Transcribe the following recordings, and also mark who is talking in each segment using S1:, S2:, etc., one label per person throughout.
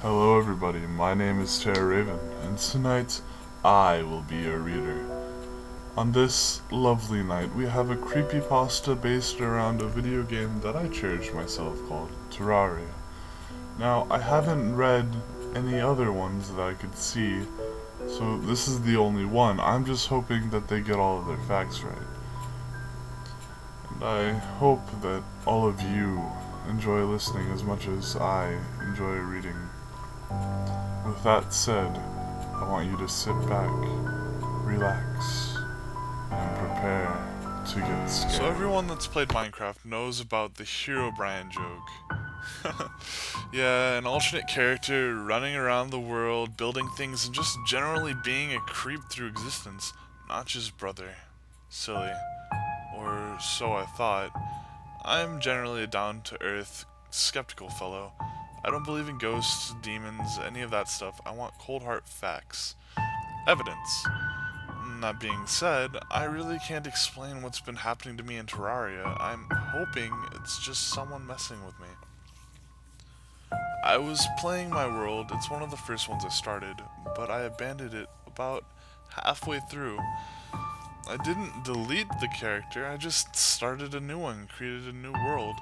S1: Hello everybody, my name is TerraRaven, and tonight I will be your reader. On this lovely night, we have a creepypasta based around a video game that I cherish myself called Terraria. Now, I haven't read any other ones that I could see, so this is the only one. I'm just hoping that they get all of their facts right. And I hope that all of you enjoy listening as much as I enjoy reading. With that said, I want you to sit back, relax, and prepare to get scared.
S2: So everyone that's played Minecraft knows about the Herobrine joke. Yeah, an alternate character running around the world, building things, and just generally being a creep through existence. Not just brother. Silly. Or so I thought. I'm generally a down-to-earth, skeptical fellow. I don't believe in ghosts, demons, any of that stuff. I want cold hard facts. Evidence. That being said, I really can't explain what's been happening to me in Terraria. I'm hoping it's just someone messing with me. I was playing my world, it's one of the first ones I started, but I abandoned it about halfway through. I didn't delete the character, I just started a new one, created a new world.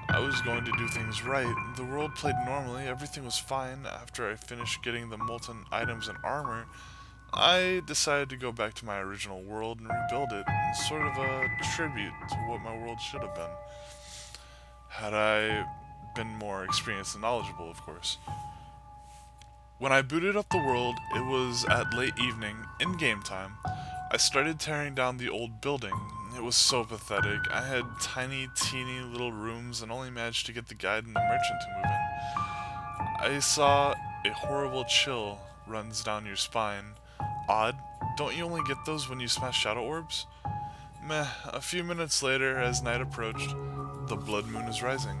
S2: I was going to do things right. The world played normally, everything was fine. After I finished getting the molten items and armor, I decided to go back to my original world and rebuild it, sort of a tribute to what my world should have been. Had I been more experienced and knowledgeable, of course. When I booted up the world, it was at late evening, in game time. I started tearing down the old building. It was so pathetic. I had tiny, teeny little rooms and only managed to get the guide and the merchant to move in. I saw a horrible chill runs down your spine. Odd. Don't you only get those when you smash shadow orbs? Meh. A few minutes later, as night approached, the blood moon is rising.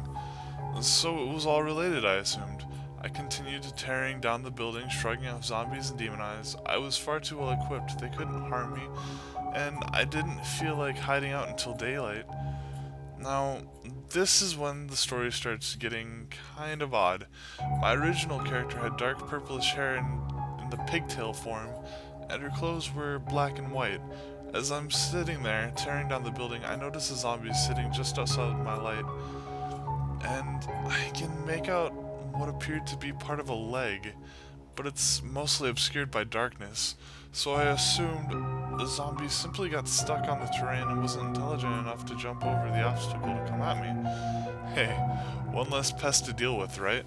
S2: So it was all related, I assumed. I continued tearing down the building, shrugging off zombies and demon eyes. I was far too well equipped, they couldn't harm me, and I didn't feel like hiding out until daylight. Now, this is when the story starts getting kind of odd. My original character had dark purplish hair in the pigtail form, and her clothes were black and white. As I'm sitting there, tearing down the building, I notice a zombie sitting just outside my light, and I can make out what appeared to be part of a leg, but it's mostly obscured by darkness, so I assumed the zombie simply got stuck on the terrain and wasn't intelligent enough to jump over the obstacle to come at me. Hey, one less pest to deal with, right?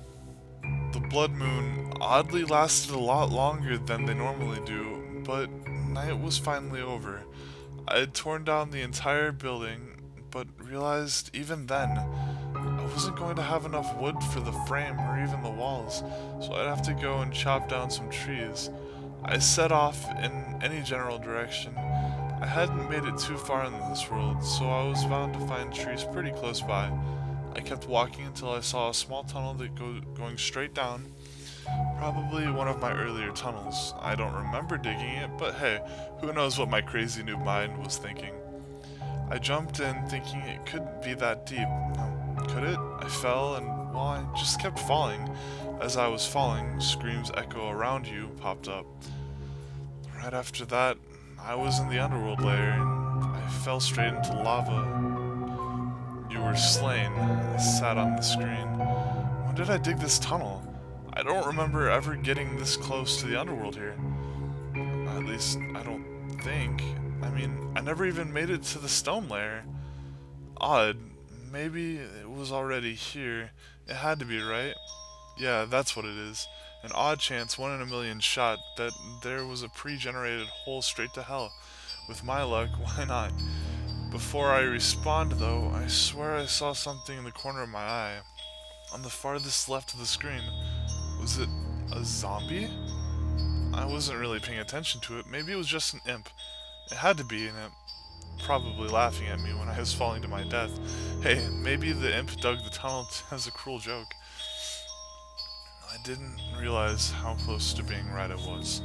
S2: The blood moon oddly lasted a lot longer than they normally do, but night was finally over. I had torn down the entire building, but realized even then, I wasn't going to have enough wood for the frame or even the walls, so I'd have to go and chop down some trees. I set off in any general direction. I hadn't made it too far in this world, so I was bound to find trees pretty close by. I kept walking until I saw a small tunnel going straight down. Probably one of my earlier tunnels. I don't remember digging it, but hey, who knows what my crazy new mind was thinking. I jumped in thinking it couldn't be that deep. Could it? I fell and, well, I just kept falling. As I was falling, screams echo around you popped up. Right after that, I was in the underworld layer and I fell straight into lava. You were slain, sat on the screen. When did I dig this tunnel? I don't remember ever getting this close to the underworld here. At least, I don't think. I mean, I never even made it to the stone layer. Odd. Maybe it was already here. It had to be, right? Yeah, that's what it is. An odd chance, 1 in a million shot, that there was a pre-generated hole straight to hell. With my luck, why not? Before I respond, though, I swear I saw something in the corner of my eye. On the farthest left of the screen. Was it a zombie? I wasn't really paying attention to it. Maybe it was just an imp. It had to be an imp. Probably laughing at me when I was falling to my death. Hey, maybe the imp dug the tunnel as a cruel joke. I didn't realize how close to being right I was.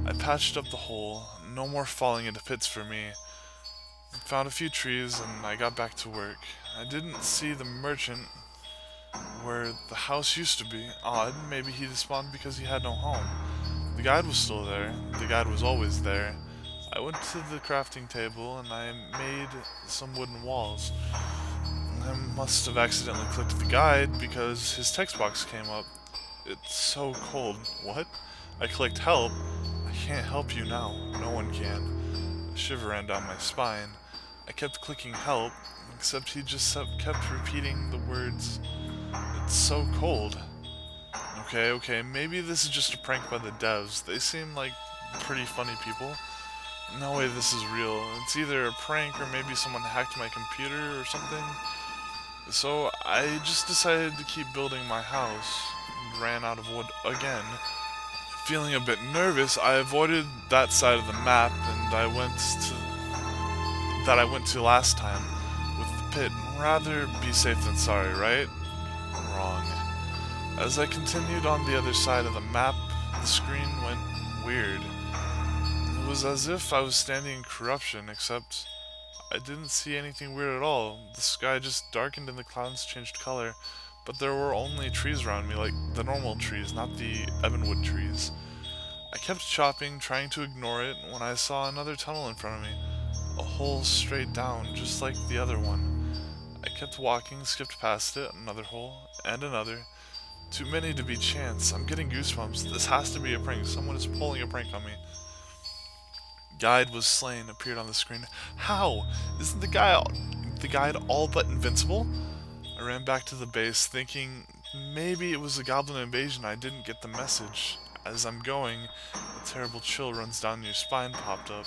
S2: I patched up the hole. No more falling into pits for me. Found a few trees and I got back to work. I didn't see the merchant. where the house used to be. Odd, maybe he despawned because he had no home. The guide was still there. The guide was always there. I went to the crafting table and I made some wooden walls. I must have accidentally clicked the guide because his text box came up. It's so cold. What? I clicked help. I can't help you now. No one can. A shiver ran down my spine. I kept clicking help, except he just kept repeating the words, "It's so cold." Okay, maybe this is just a prank by the devs. They seem like pretty funny people. No way this is real. It's either a prank or maybe someone hacked my computer or something. So I just decided to keep building my house. Ran out of wood again. Feeling a bit nervous, I avoided that side of the map and I went to last time with the pit. Rather be safe than sorry, right? Wrong. As I continued on the other side of the map, the screen went weird. It was as if I was standing in corruption, except I didn't see anything weird at all. The sky just darkened and the clouds changed color, but there were only trees around me, like the normal trees, not the ebonwood trees. I kept chopping, trying to ignore it, when I saw another tunnel in front of me. A hole straight down, just like the other one. I kept walking, skipped past it, another hole, and another. Too many to be chance. I'm getting goosebumps. This has to be a prank. Someone is pulling a prank on me. Guide was slain appeared on the screen. How? Isn't the guide all but invincible? I ran back to the base, thinking maybe it was a goblin invasion. I didn't get the message. As I'm going, a terrible chill runs down your spine popped up.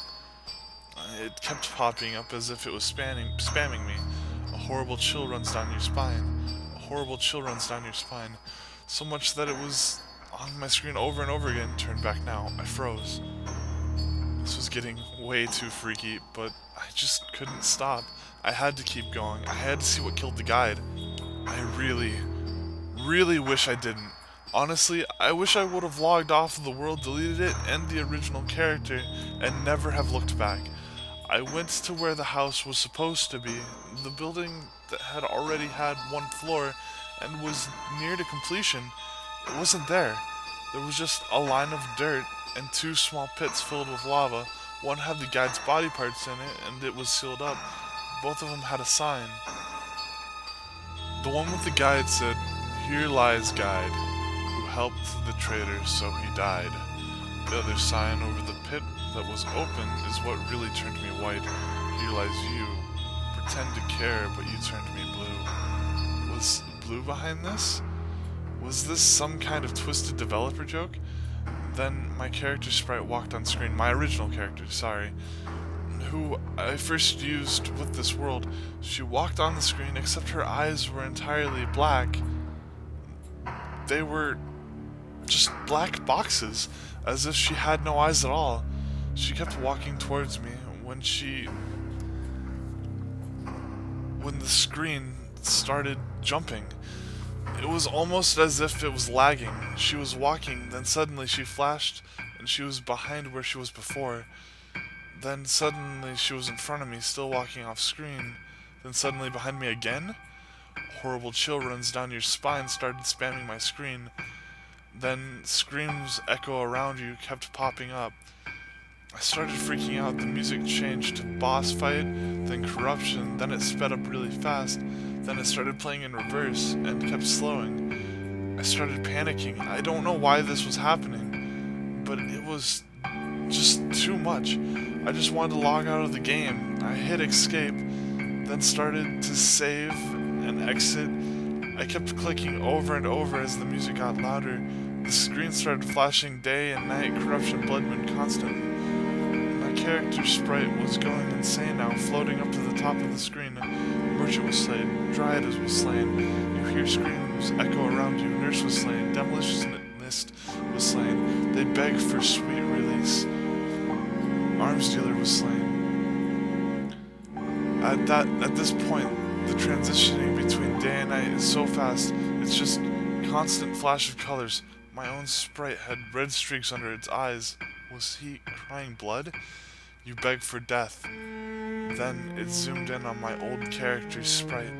S2: It kept popping up as if it was spamming me. A horrible chill runs down your spine. A horrible chill runs down your spine. So much that it was on my screen over and over again. Turn back now. I froze. This was getting way too freaky, but I just couldn't stop. I had to keep going. I had to see what killed the guide. I really wish I didn't. Honestly, I wish I would have logged off of the world, deleted it, and the original character, and never have looked back. I went to where the house was supposed to be, the building that had already had one floor and was near to completion. It wasn't there. There was just a line of dirt and two small pits filled with lava. One had the guide's body parts in it, and it was sealed up. Both of them had a sign. The one with the guide said, "Here lies guide, who helped the traitor so he died." The other sign over the pit that was open is what really turned me white. "Here lies you. Pretend to care, but you turned me blue." Was blue behind this? Was this some kind of twisted developer joke? Then my character sprite walked on screen. My original character, sorry. Who I first used with this world. She walked on the screen, except her eyes were entirely black. They were just black boxes, as if she had no eyes at all. She kept walking towards me when the screen started jumping. It was almost as if it was lagging. She was walking, then suddenly she flashed, and she was behind where she was before. Then suddenly she was in front of me, still walking off screen. Then suddenly behind me again. A horrible chill runs down your spine, started spamming my screen. Then screams echo around you, kept popping up. I started freaking out. The music changed to boss fight, then corruption, then it sped up really fast, then it started playing in reverse and kept slowing. I started panicking. I don't know why this was happening, but it was just too much. I just wanted to log out of the game. I hit escape, then started to save and exit. I kept clicking over and over as the music got louder. The screen started flashing day and night, corruption, blood moon, constant. My character sprite was going insane now, floating up to the top of the screen. Merchant was slain, Dryadas was slain. You hear screams echo around you. Nurse was slain, Demolitionist was slain. They beg for sweet release. Arms dealer was slain. At this point, the transitioning between day and night is so fast. It's just constant flash of colors. My own sprite had red streaks under its eyes. Was he crying blood? You beg for death. Then it zoomed in on my old character's sprite.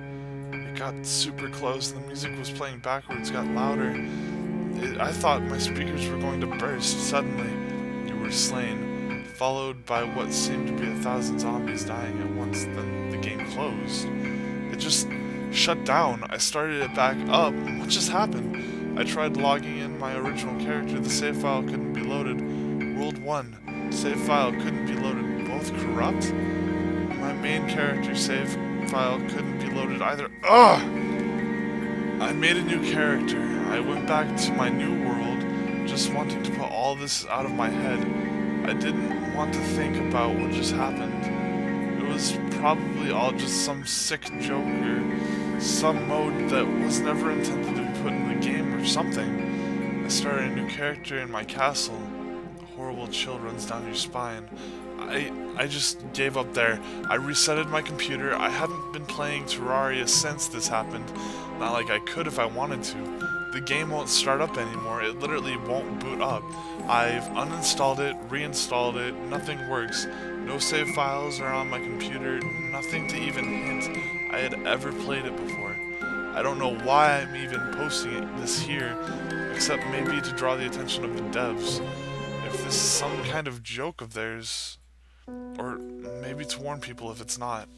S2: It got super close and the music was playing backwards, got louder. I thought my speakers were going to burst. Suddenly, you were slain, followed by what seemed to be 1,000 zombies dying at once. Then the game closed. It just shut down. I started it back up. What just happened? I tried logging in my original character. The save file couldn't be loaded. World 1. Save file couldn't be loaded. Both corrupt? My main character save file couldn't be loaded either. Ugh! I made a new character. I went back to my new world, just wanting to put all this out of my head. I didn't want to think about what just happened. It was probably all just some sick joke or some mode that was never intended to be put in the game or something. I started a new character in my castle. A horrible chill runs down your spine. I just gave up there. I resetted my computer. I haven't been playing Terraria since this happened. Not like I could if I wanted to. The game won't start up anymore. It literally won't boot up. I've uninstalled it, reinstalled it, nothing works. No save files are on my computer, nothing to even hint I had ever played it before. I don't know why I'm even posting this here, except maybe to draw the attention of the devs. If this is some kind of joke of theirs, or maybe to warn people if it's not.